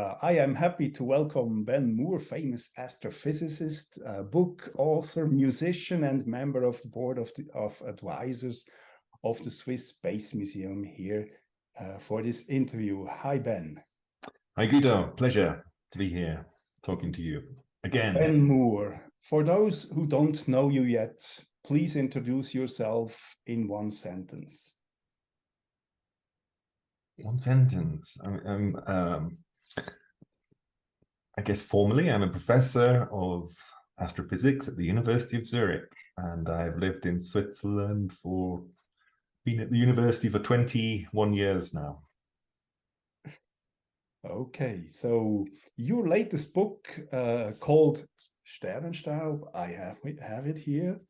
I am happy to welcome Ben Moore, famous astrophysicist, book author, musician, and member of the board of advisors of the Swiss Space Museum here for this interview. Hi, Ben. Hi, Guido. Pleasure to be here talking to you again. Ben Moore, for those who don't know you yet, please introduce yourself in one sentence. One sentence. I guess formally, I'm a professor of astrophysics at the University of Zurich, and I've lived in Switzerland been at the university for 21 years now. Okay, so your latest book called Sternenstaub, I have it here,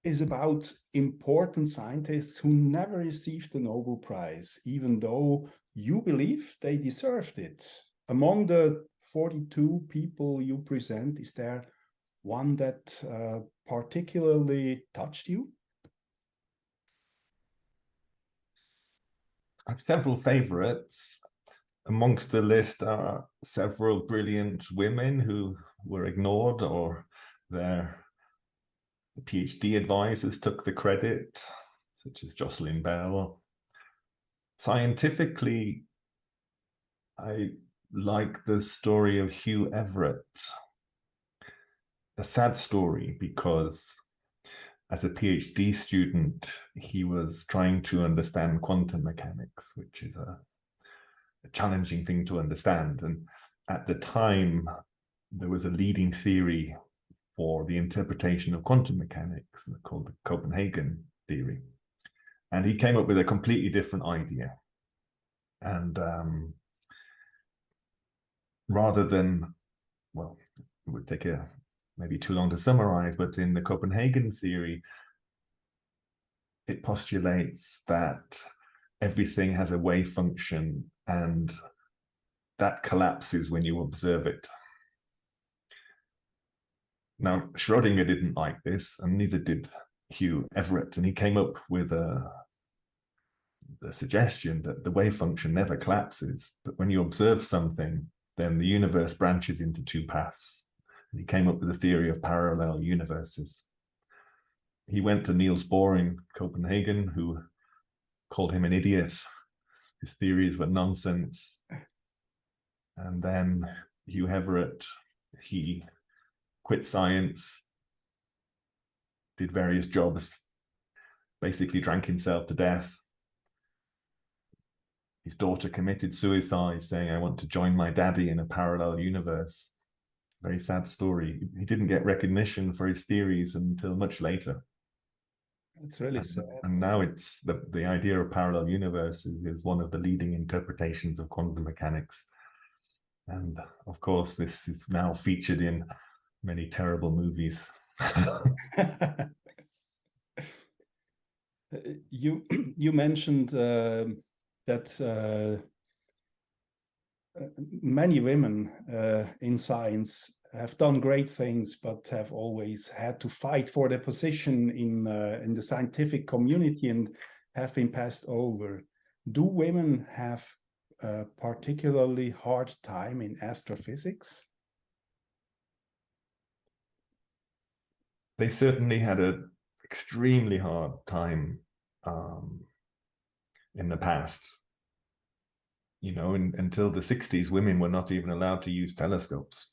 is about important scientists who never received the Nobel Prize, even though you believe they deserved it. Among the 42 people you present, is there one that particularly touched you? I have several favorites. Amongst the list are several brilliant women who were ignored, or their PhD advisors took the credit, such as Jocelyn Bell. Scientifically, I like the story of Hugh Everett. A sad story because as a PhD student, he was trying to understand quantum mechanics, which is a challenging thing to understand. And at the time, there was a leading theory for the interpretation of quantum mechanics called the Copenhagen theory. And he came up with a completely different idea. And rather than, well, it would take maybe too long to summarize, but in the Copenhagen theory, it postulates that everything has a wave function and that collapses when you observe it. Now, Schrödinger didn't like this, and neither did Hugh Everett, and he came up with the suggestion that the wave function never collapses, but when you observe something, then the universe branches into two paths. And he came up with a theory of parallel universes. He went to Niels Bohr in Copenhagen, who called him an idiot. His theories were nonsense. And then Hugh Everett, he quit science, did various jobs, basically drank himself to death. His daughter committed suicide, saying, "I want to join my daddy in a parallel universe." Very sad story. He didn't get recognition for his theories until much later. It's really sad. And now it's the idea of parallel universes is one of the leading interpretations of quantum mechanics. And of course, this is now featured in many terrible movies. You mentioned that many women in science have done great things, but have always had to fight for their position in the scientific community and have been passed over. Do women have a particularly hard time in astrophysics? They certainly had an extremely hard time in the past. You know, until the 60s, women were not even allowed to use telescopes.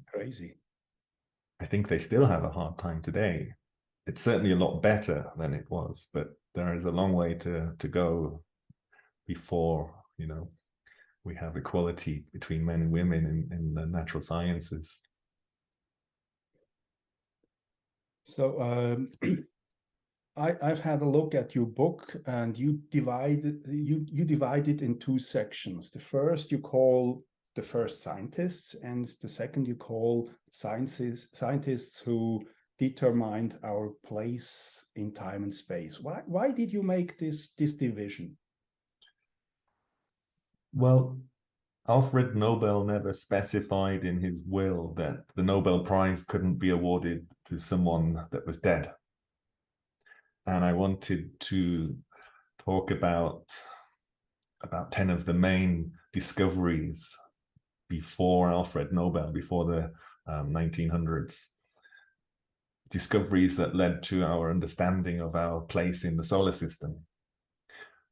Crazy. I think they still have a hard time today. It's certainly a lot better than it was, but there is a long way to go before, you know, we have equality between men and women in the natural sciences. So I've had a look at your book, and you divide it in two sections. The first you call the first scientists, and the second you call scientists who determined our place in time and space. Why did you make this division? Well, Alfred Nobel never specified in his will that the Nobel Prize couldn't be awarded to someone that was dead. And I wanted to talk about 10 of the main discoveries before Alfred Nobel, before the 1900s. Discoveries that led to our understanding of our place in the solar system.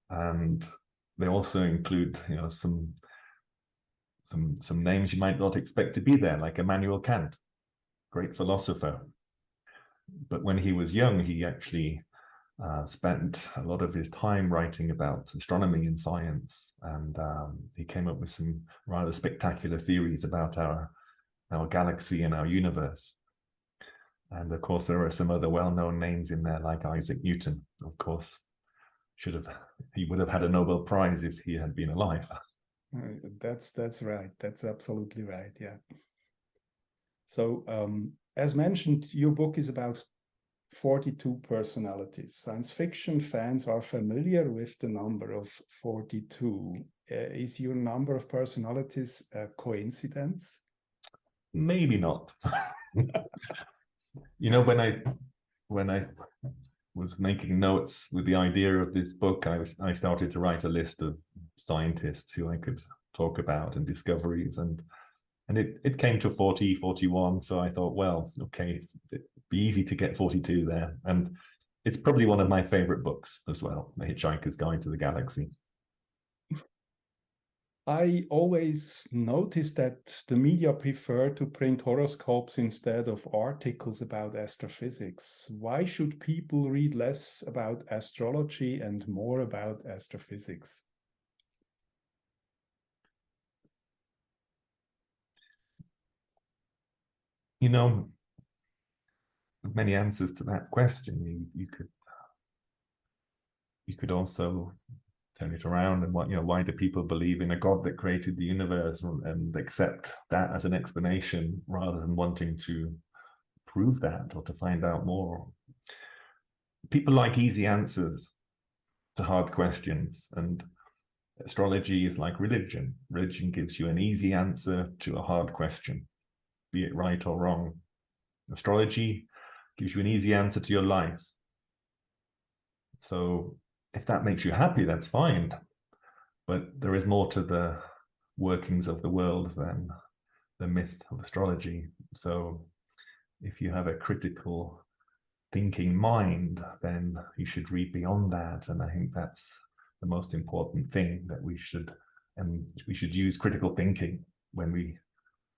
And they also include, some names you might not expect to be there, like Immanuel Kant, great philosopher. But when he was young, he actually spent a lot of his time writing about astronomy and science, and he came up with some rather spectacular theories about our galaxy and our universe. And of course, there are some other well-known names in there, like Isaac Newton. Of course, he would have had a Nobel Prize if he had been alive. That's right. That's absolutely right. Yeah. So, as mentioned, your book is about 42 personalities. Science fiction fans are familiar with the number of 42. Is your number of personalities a coincidence? Maybe not. When I was making notes with the idea of this book, I started to write a list of scientists who I could talk about and discoveries, and it came to 40, 41. So I thought, well, okay, it'd be easy to get 42 there. And it's probably one of my favorite books as well, The Hitchhiker's Guide to the Galaxy. I always noticed that the media prefer to print horoscopes instead of articles about astrophysics. Why should people read less about astrology and more about astrophysics? Many answers to that question. You could also turn it around and why do people believe in a God that created the universe and accept that as an explanation rather than wanting to prove that or to find out more? People like easy answers to hard questions, and astrology is like religion. Religion gives you an easy answer to a hard question, be it right or wrong. Astrology gives you an easy answer to your life. So if that makes you happy, that's fine. But there is more to the workings of the world than the myth of astrology. So if you have a critical thinking mind, then you should read beyond that. And I think that's the most important thing, that we should use critical thinking when we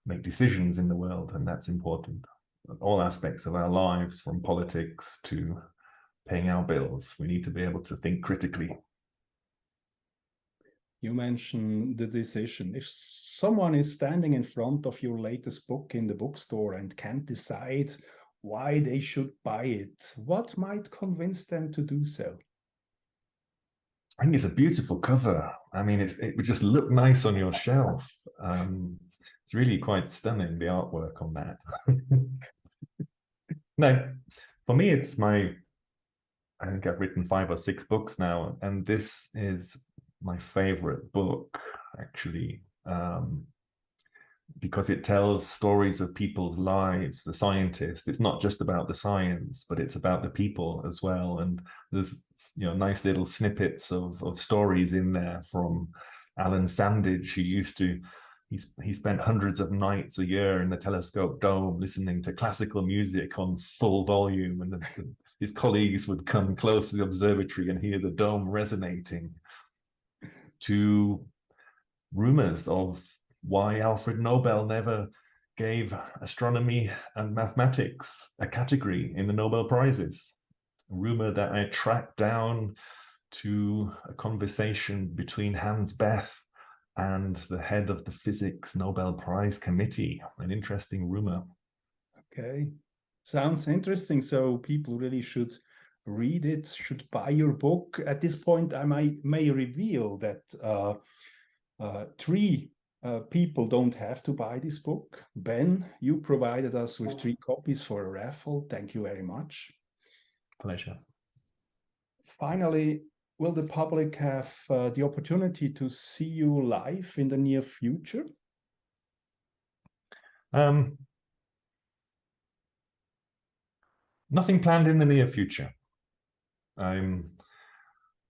make decisions in the world, and that's important. All aspects of our lives, from politics to paying our bills, we need to be able to think critically. You mentioned the decision. If someone is standing in front of your latest book in the bookstore and can't decide why they should buy it, what might convince them to do so? I think it's a beautiful cover. I mean, it would just look nice on your shelf. It's really quite stunning, the artwork on that. No, for me, I think I've written 5 or 6 books now, and this is my favorite book, actually, because it tells stories of people's lives, the scientists. It's not just about the science, but it's about the people as well. And there's nice little snippets of stories in there, from Alan Sandage, who he spent hundreds of nights a year in the telescope dome listening to classical music on full volume, and his colleagues would come close to the observatory and hear the dome resonating, to rumors of why Alfred Nobel never gave astronomy and mathematics a category in the Nobel Prizes. A rumor that I tracked down to a conversation between Hans Bethe and the head of the Physics Nobel Prize Committee. An interesting rumor. Okay, sounds interesting. So people really should read it, should buy your book. At this point, I may reveal that 3 people don't have to buy this book. Ben, you provided us with 3 copies for a raffle. Thank you very much. Pleasure. Finally, will the public have the opportunity to see you live in the near future? Nothing planned in the near future. I'm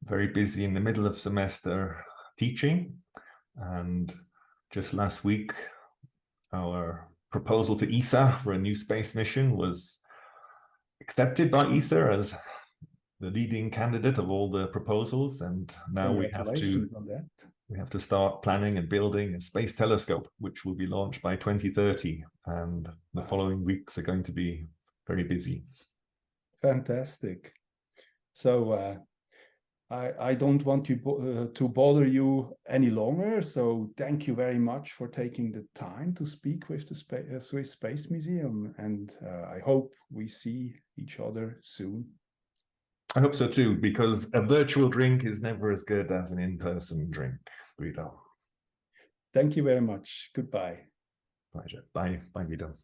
very busy in the middle of semester teaching, And just last week, our proposal to ESA for a new space mission was accepted by ESA as the leading candidate of all the proposals. And now Congratulations on that. we have to start planning and building a space telescope, which will be launched by 2030. And the following weeks are going to be very busy. Fantastic. So I don't want to bother you any longer. So thank you very much for taking the time to speak with the Swiss Space Museum. And I hope we see each other soon. I hope so too, because a virtual drink is never as good as an in-person drink, Guido. Thank you very much. Goodbye. Pleasure. Bye, Guido.